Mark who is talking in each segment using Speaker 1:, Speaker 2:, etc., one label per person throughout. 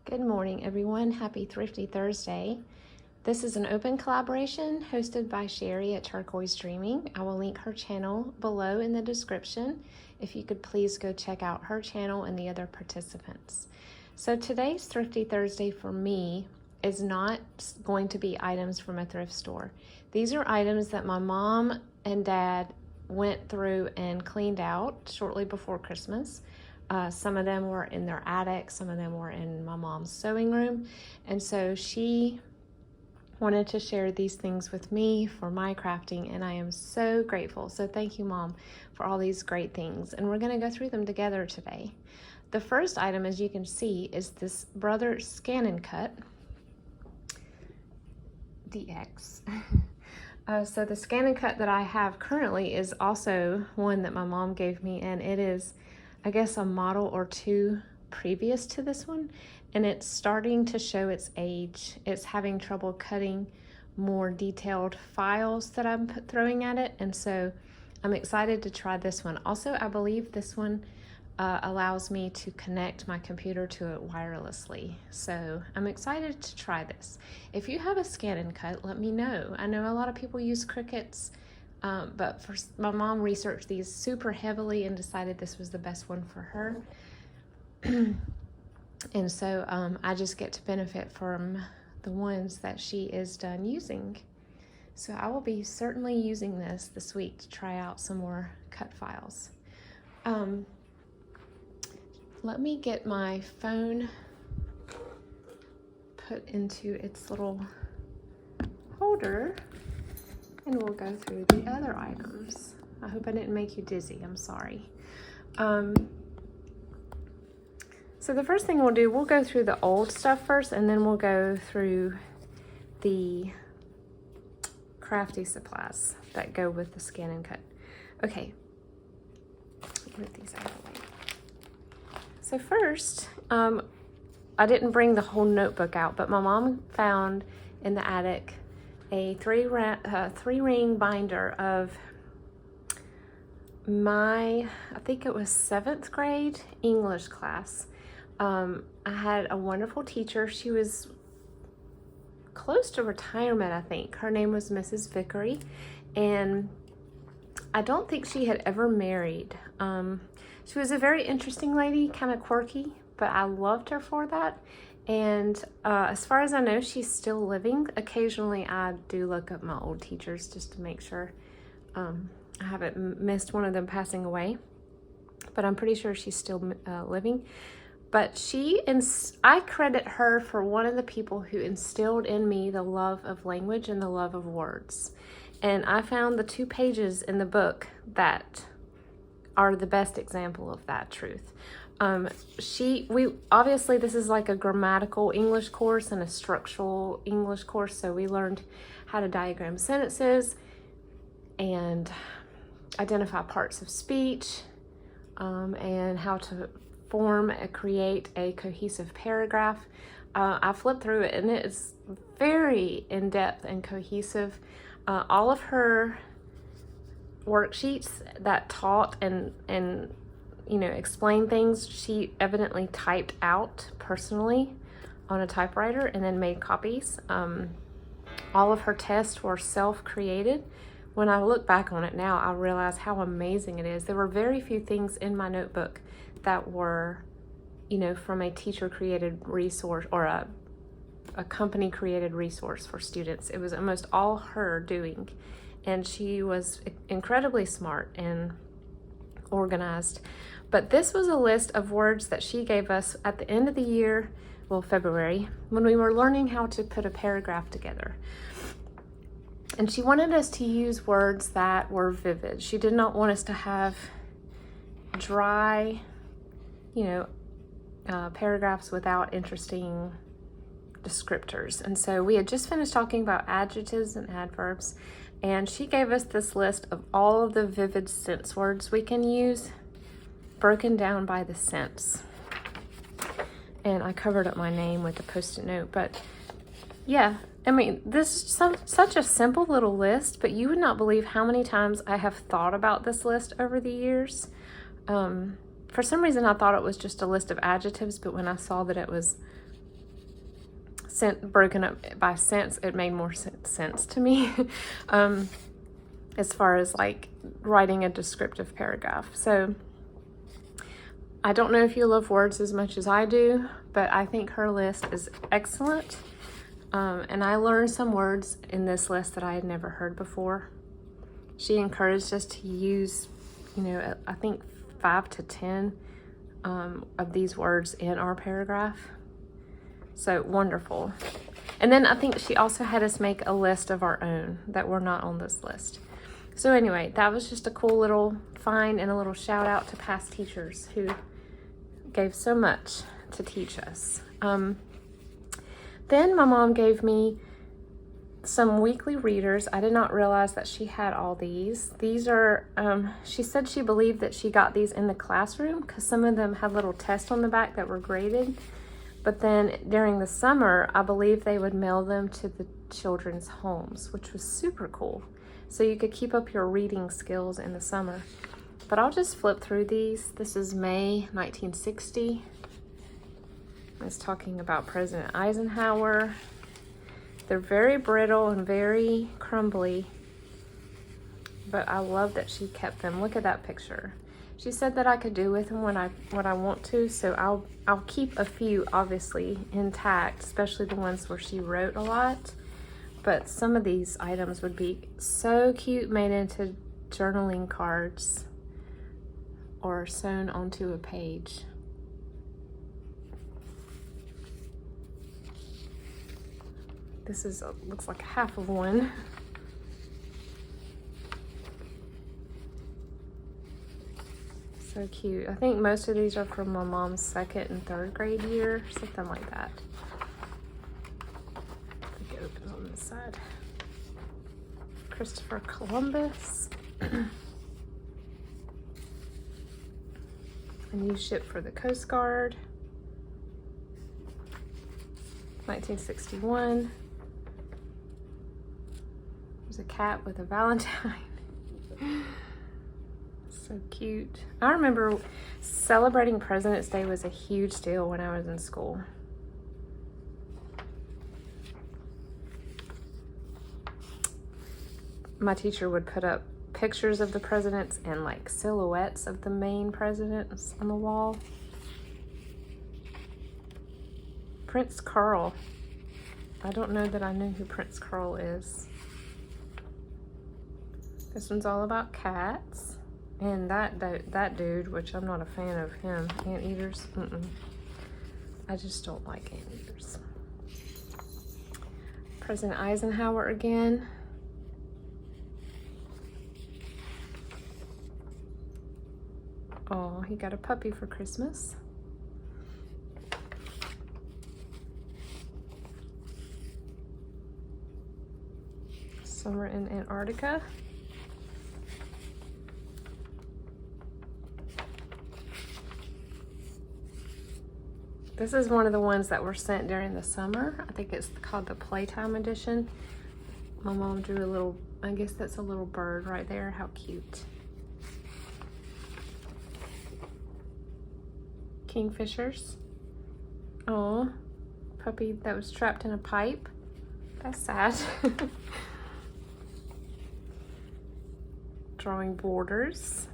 Speaker 1: Good morning, everyone. Happy Thrifty Thursday. This is an open collaboration hosted by Sheree at Turquoise Dreaming. I will link her channel below in the description if you could please go check out her channel and the other participants. So today's Thrifty Thursday for me is not going to be items from a thrift store. These are items that my mom and dad went through and cleaned out shortly before Christmas. Some of them were in their attic, some of them were in my mom's sewing room, and so she wanted to share these things with me for my crafting, and I am so grateful. So thank you, Mom, for all these great things, and we're going to go through them together today. The first item, as you can see, is this Brother Scan and Cut DX. So the Scan and Cut that I have currently is also one that my mom gave me, and it is, I guess, a model or two previous to this one, and it's starting to show its age. It's having trouble cutting more detailed files that I'm throwing at it, and so I'm excited to try this one. Also, I believe this one allows me to connect my computer to it wirelessly, so I'm excited to try this. If you have a Scan and Cut, let me know. I know a lot of people use Cricuts, but my mom researched these super heavily and decided this was the best one for her. And so I just get to benefit from the ones that she is done using. So I will be certainly using this week to try out some more cut files. Let me get my phone put into its little holder, and we'll go through the other items. I hope I didn't make you dizzy. I'm sorry. So the first thing we'll do, we'll go through the old stuff first, and then we'll go through the crafty supplies that go with the Scan and Cut. Okay, move these out of the way. So first, I didn't bring the whole notebook out, but my mom found in the attic a three ring binder of my, I think it was 7th grade English class. I had a wonderful teacher. She was close to retirement, I think. Her name was Mrs. Vickery, and I don't think she had ever married. She was a very interesting lady, kind of quirky, but I loved her for that. And as far as I know, she's still living. Occasionally, I do look up my old teachers just to make sure I haven't missed one of them passing away. But I'm pretty sure she's still living. But I credit her for one of the people who instilled in me the love of language and the love of words. And I found the 2 pages in the book that are the best example of that truth. Obviously this is like a grammatical English course and a structural English course, so we learned how to diagram sentences and identify parts of speech, and how to create a cohesive paragraph. I flipped through it, and it is very in-depth and cohesive. All of her worksheets that taught and explain things, she evidently typed out personally on a typewriter and then made copies. All of her tests were self-created. When I look back on it now, I realize how amazing it is. There were very few things in my notebook that were, from a teacher-created resource or a company-created resource for students. It was almost all her doing. And she was incredibly smart and organized. But this was a list of words that she gave us at the end of the year, well, February, when we were learning how to put a paragraph together. And she wanted us to use words that were vivid. She did not want us to have dry, paragraphs without interesting descriptors. And so we had just finished talking about adjectives and adverbs, and she gave us this list of all of the vivid sense words we can use, broken down by the sense. And I covered up my name with a Post-it note, but yeah, I mean, this is such a simple little list, but you would not believe how many times I have thought about this list over the years. For some reason, I thought it was just a list of adjectives, but when I saw that it was broken up by sense, it made more sense to me. As far as like writing a descriptive paragraph. So I don't know if you love words as much as I do, but I think her list is excellent. And I learned some words in this list that I had never heard before. She encouraged us to use, you know, I think 5 to 10 of these words in our paragraph. So wonderful. And then I think she also had us make a list of our own that were not on this list. So anyway, that was just a cool little find and a little shout out to past teachers who gave so much to teach us. Then my mom gave me some weekly readers. I did not realize that she had all these. These are, she said she believed that she got these in the classroom because some of them had little tests on the back that were graded. But then during the summer, I believe they would mail them to the children's homes, which was super cool. So you could keep up your reading skills in the summer. But I'll just flip through these. This is May 1960. It's talking about President Eisenhower. They're very brittle and very crumbly, but I love that she kept them. Look at that picture. She said that I could do with them what I want to, so I'll keep a few obviously intact, especially the ones where she wrote a lot. But some of these items would be so cute made into journaling cards or sewn onto a page. This is looks like half of one. So cute. I think most of these are from my mom's 2nd and 3rd grade year, something like that. I think it opens on this side. Christopher Columbus. A new ship for the Coast Guard. 1961. There's a cat with a Valentine. So cute. I remember celebrating President's Day was a huge deal when I was in school. My teacher would put up pictures of the presidents and like silhouettes of the main presidents on the wall. Prince Carl. I don't know that I know who Prince Carl is. This one's all about cats. And that dude, which I'm not a fan of him, anteaters. I just don't like anteaters. President Eisenhower again. Oh, he got a puppy for Christmas. Summer in Antarctica. This is one of the ones that were sent during the summer. I think it's called the Playtime Edition. My mom drew a little, I guess that's a little bird right there. How cute. Kingfishers. Oh, puppy that was trapped in a pipe. That's sad. Drawing borders.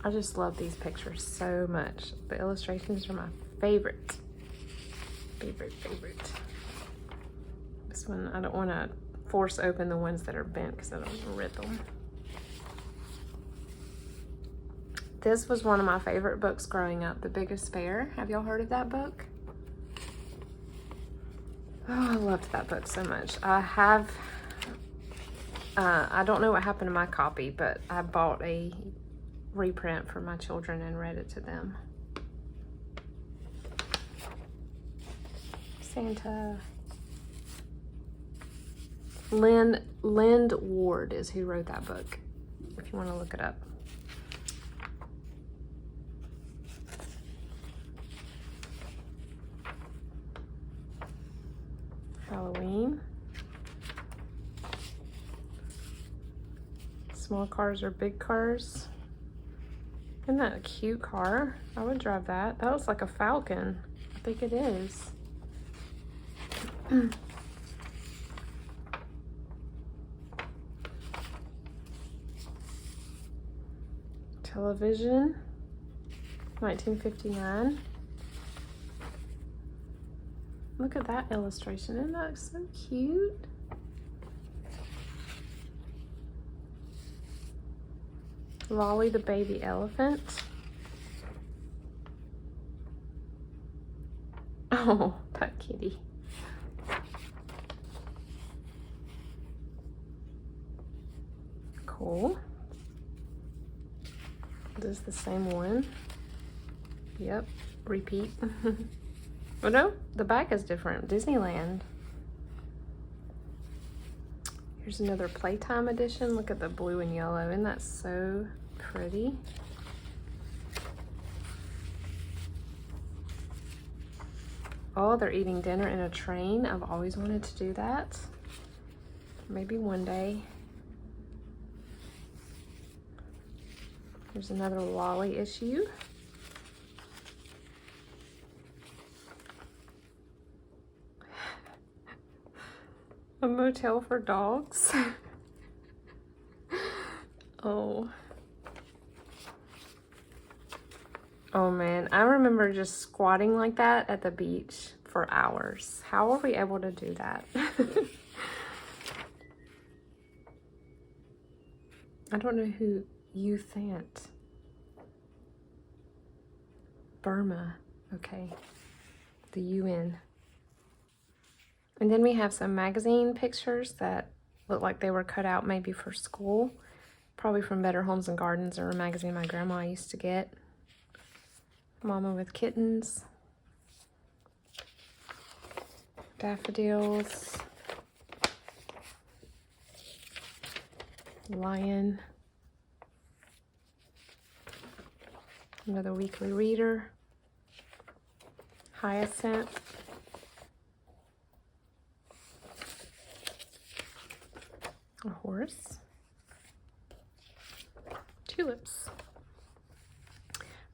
Speaker 1: I just love these pictures so much. The illustrations are my favorite. Favorite. This one, I don't want to force open the ones that are bent because I don't want to rip them. This was one of my favorite books growing up, The Biggest Bear. Have y'all heard of that book? Oh, I loved that book so much. I don't know what happened to my copy, but I bought a reprint for my children and read it to them. Santa. Lind Ward is who wrote that book, if you want to look it up. Halloween. Small cars or big cars. Isn't that a cute car? I would drive that. That looks like a Falcon. I think it is. Television, 1959. Look at that illustration. Isn't that so cute? Lolly the baby elephant. Oh, that kitty. Cool. This is the same one. Yep, repeat. Oh no, the back is different. Disneyland. Here's another Playtime edition. Look at the blue and yellow. Isn't that so pretty? Oh, they're eating dinner in a train. I've always wanted to do that. Maybe one day. Here's another Lolly issue. A motel for dogs. Oh. Oh man, I remember just squatting like that at the beach for hours. How are we able to do that? I don't know who you think. Burma. Okay. The UN. And then we have some magazine pictures that look like they were cut out maybe for school. Probably from Better Homes and Gardens, or a magazine my grandma used to get. Mama with kittens. Daffodils. Lion. Another weekly reader. Hyacinth. A horse. Tulips.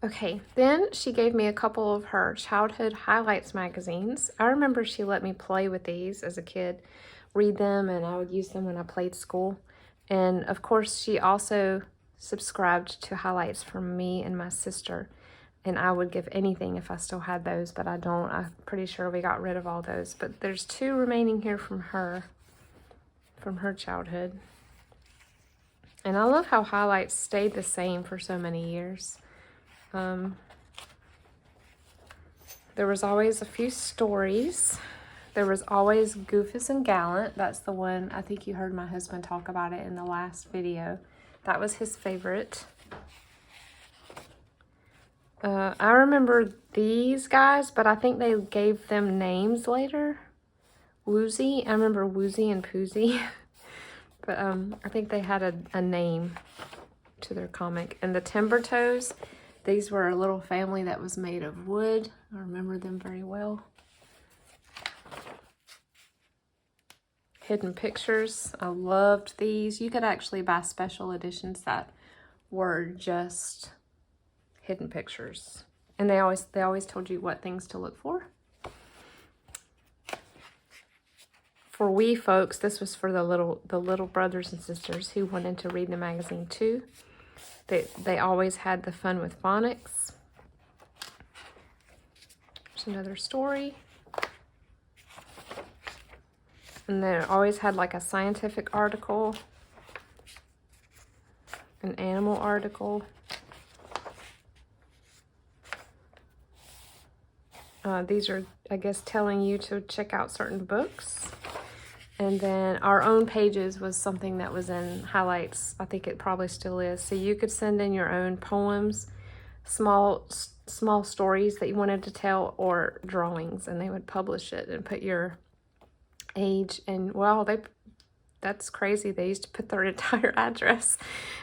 Speaker 1: Okay, then she gave me a couple of her childhood highlights magazines. I remember she let me play with these as a kid, read them, and I would use them when I played school. And of course, she also subscribed to highlights from me and my sister. And I would give anything if I still had those, but I don't. I'm pretty sure we got rid of all those. But there's 2 remaining here from her childhood. And I love how highlights stayed the same for so many years. There was always a few stories. There was always Goofus and Gallant. That's the one, I think you heard my husband talk about it in the last video. That was his favorite. I remember these guys, but I think they gave them names later. Woozy. I remember Woozy and Poozy. But I think they had a name to their comic. And the Timber Toes, these were a little family that was made of wood. I remember them very well. Hidden Pictures. I loved these. You could actually buy special editions that were just hidden pictures. And they always told you what things to look for. For wee folks, this was for the little brothers and sisters who wanted to read the magazine too. They always had the Fun with Phonics. There's another story. And they always had like a scientific article, an animal article. These are, I guess, telling you to check out certain books. And then Our Own Pages was something that was in highlights. I think it probably still is. So you could send in your own poems, small stories that you wanted to tell, or drawings, and they would publish it and put your age. And well, that's crazy. They used to put their entire address.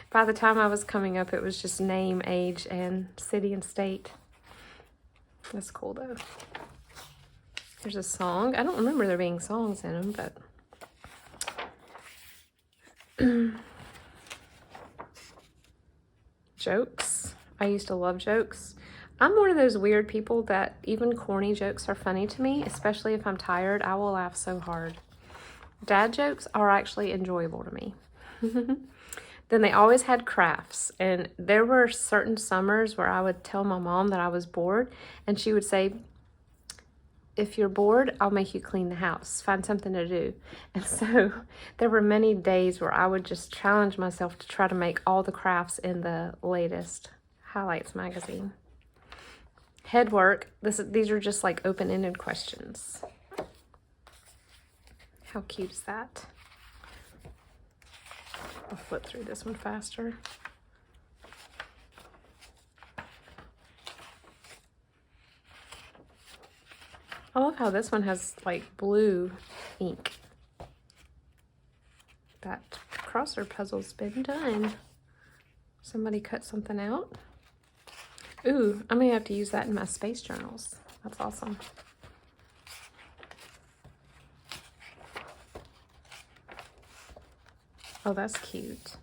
Speaker 1: By the time I was coming up, it was just name, age, and city and state. That's cool though. There's a song. I don't remember there being songs in them, but jokes. I used to love jokes. I'm one of those weird people that even corny jokes are funny to me, especially if I'm tired. I will laugh so hard. Dad jokes are actually enjoyable to me. Then they always had crafts, and there were certain summers where I would tell my mom that I was bored, and she would say, if you're bored, I'll make you clean the house. Find something to do. And so there were many days where I would just challenge myself to try to make all the crafts in the latest Highlights magazine. Head work. These are just like open-ended questions. How cute is that? I'll flip through this one faster. I love how this one has like blue ink. That crossword puzzle's been done. Somebody cut something out. Ooh, I may have to use that in my space journals. That's awesome. Oh, that's cute.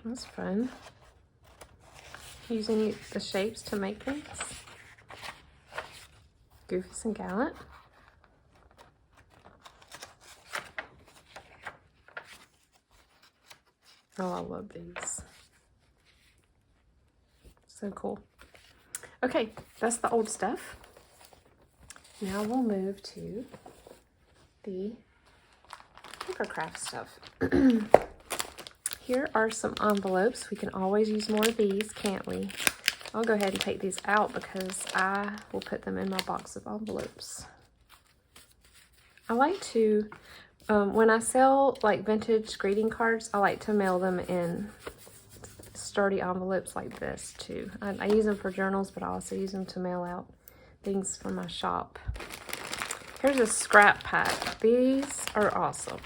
Speaker 1: That's fun. Using the shapes to make things. Goofus and Gallant. Oh, I love these. So cool. Okay, that's the old stuff. Now we'll move to the Papercraft stuff. Here are some envelopes. We can always use more of these, can't we? I'll go ahead and take these out because I will put them in my box of envelopes. I like to, when I sell like vintage greeting cards, I like to mail them in sturdy envelopes like this too. I use them for journals, but I also use them to mail out things from my shop. Here's a scrap pack. These are awesome.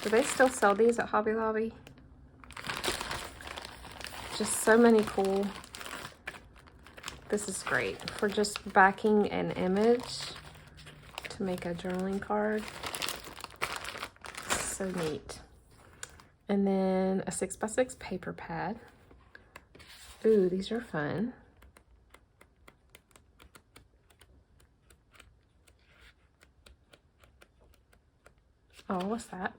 Speaker 1: Do they still sell these at Hobby Lobby? Just so many cool. This is great for just backing an image to make a journaling card. So neat. And then a 6x6 paper pad. Ooh, these are fun. Oh, what's that?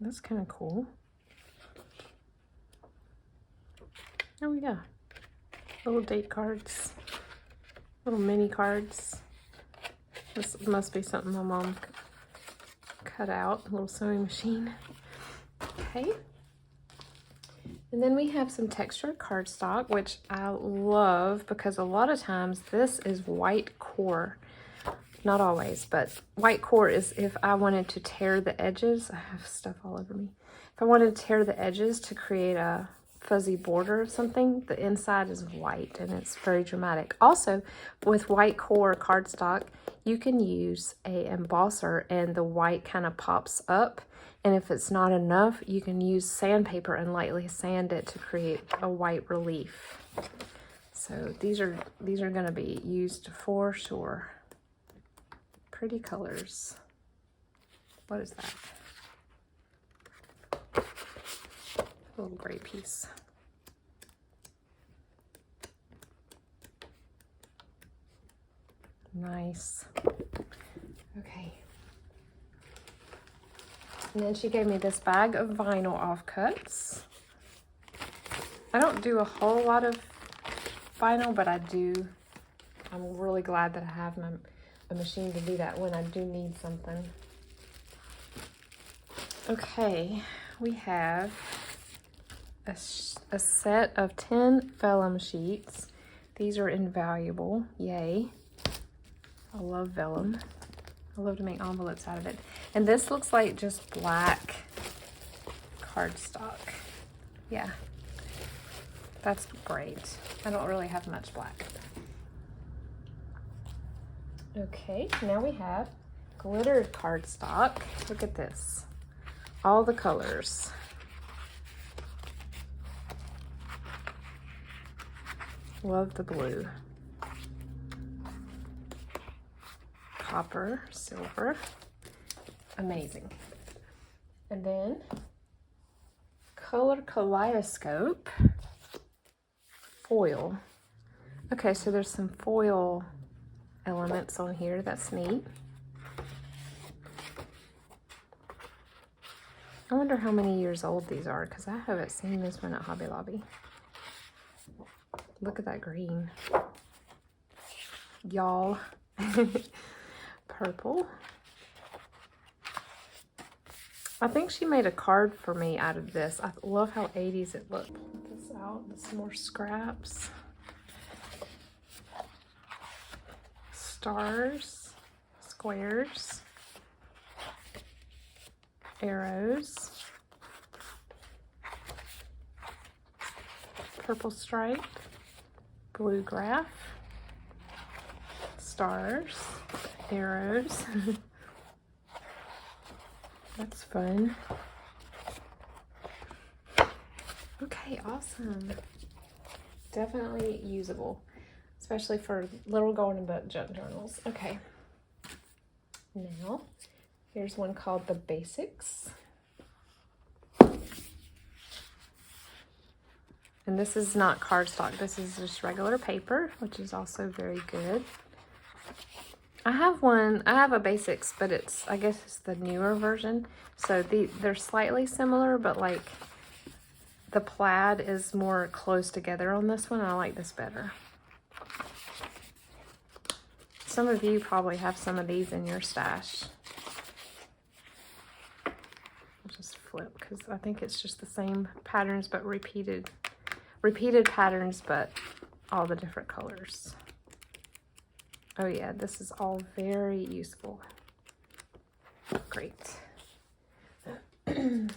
Speaker 1: That's kind of cool. Oh yeah, little date cards, little mini cards. This must be something my mom cut out, a little sewing machine. Okay. And then we have some textured cardstock, which I love because a lot of times this is white core. Not always, but white core is if I wanted to tear the edges. I have stuff all over me. If I wanted to tear the edges to create a fuzzy border of something, the inside is white and it's very dramatic. Also, with white core cardstock, you can use a embosser and the white kind of pops up. And if it's not enough, you can use sandpaper and lightly sand it to create a white relief. So these are going to be used for sure. Pretty colors. What is that? A little gray piece. Nice. Okay. And then she gave me this bag of vinyl offcuts. I don't do a whole lot of vinyl, but I do. I'm really glad that I have a machine to do that when I do need something. Okay, we have a set of 10 vellum sheets. These are invaluable. Yay. I love vellum. I love to make envelopes out of it. And this looks like just black cardstock. Yeah, that's great. I don't really have much black. Okay, now we have glittered cardstock. Look at this. All the colors. Love the blue. copper, silver. Amazing. And then color kaleidoscope foil. Okay, so there's some foil elements on here. That's neat. I wonder how many years old these are, because I haven't seen this one at Hobby Lobby. Look at that green. Y'all. Purple. I think she made a card for me out of this. I love how 80s it looked. Pull this out. Some more scraps. Stars. Squares. Arrows. Purple stripe. Blue graph. Stars. Arrows. That's fun. Okay, awesome. Definitely usable, especially for little golden book junk journals. Okay. Now, here's one called The Basics. And this is not cardstock. This is just regular paper, which is also very good. I have a Basics, but I guess it's the newer version. So they're slightly similar, but like the plaid is more close together on this one. I like this better. Some of you probably have some of these in your stash. I'll just flip because I think it's just the same patterns, but repeated patterns, but all the different colors. Oh yeah, this is all very useful. Great. And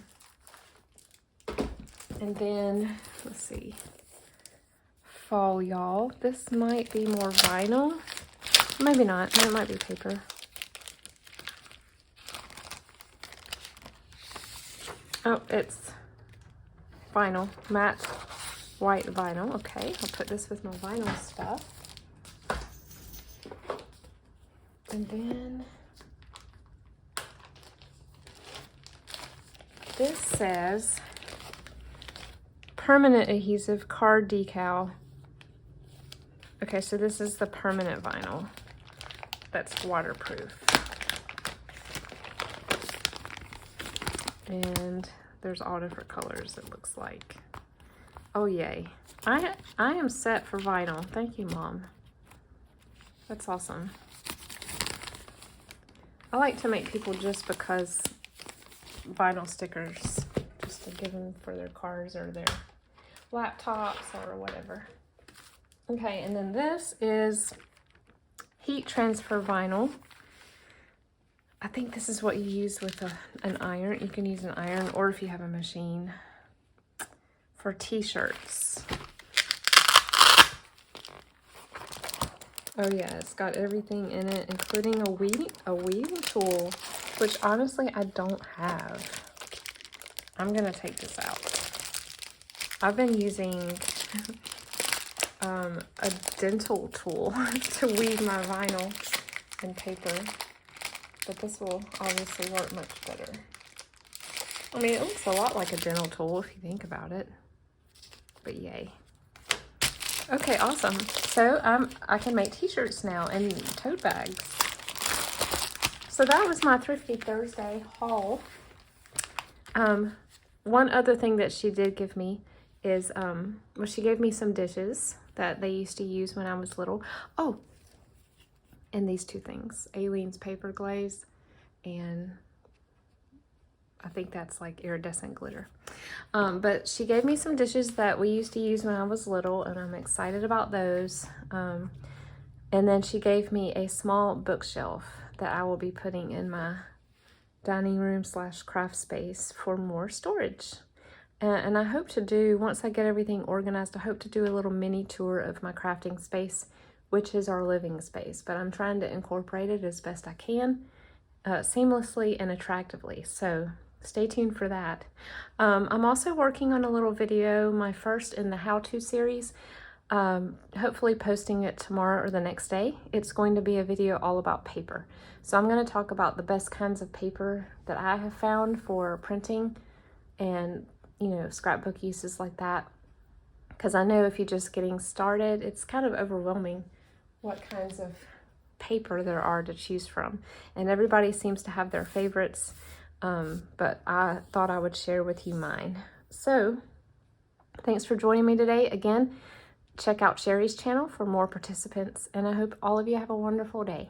Speaker 1: then, let's see. Fall Y'all. This might be more vinyl. Maybe not. It might be paper. Oh, it's vinyl. Matte white vinyl. Okay, I'll put this with my vinyl stuff. And then this says permanent adhesive card decal. Okay, so this is the permanent vinyl that's waterproof. And there's all different colors, it looks like. Oh yay. I am set for vinyl. Thank you, Mom. That's awesome. I like to make people just because vinyl stickers, just to give them for their cars or their laptops or whatever. Okay, and then this is heat transfer vinyl. I think this is what you use with an iron. You can use an iron, or if you have a machine, for t-shirts. Oh yeah, it's got everything in it, including a weaving tool, which honestly I don't have. I'm gonna take this out. I've been using a dental tool to weave my vinyl and paper, but this will obviously work much better. I mean, it looks a lot like a dental tool if you think about it, but yay. Okay, awesome. So I can make t-shirts now and tote bags. So that was my Thrifty Thursday haul. One other thing that she did give me is, well, she gave me some dishes that they used to use when I was little. Oh, and these two things, Aleene's paper glaze, and I think that's like iridescent glitter. But she gave me some dishes that we used to use when I was little, and I'm excited about those. And then she gave me a small bookshelf that I will be putting in my dining room / craft space for more storage. And I hope to do, once I get everything organized, I hope to do a little mini tour of my crafting space, which is our living space. But I'm trying to incorporate it as best I can, seamlessly and attractively. So stay tuned for that. I'm also working on a little video, my first in the how-to series. hopefully posting it tomorrow or the next day. It's going to be a video all about paper. So I'm going to talk about the best kinds of paper that I have found for printing and, you know, scrapbook uses like that. Because I know if you're just getting started, it's kind of overwhelming what kinds of paper there are to choose from. And everybody seems to have their favorites, but I thought I would share with you mine. So thanks for joining me today. Again, check out Sheree's channel for more participants, and I hope all of you have a wonderful day.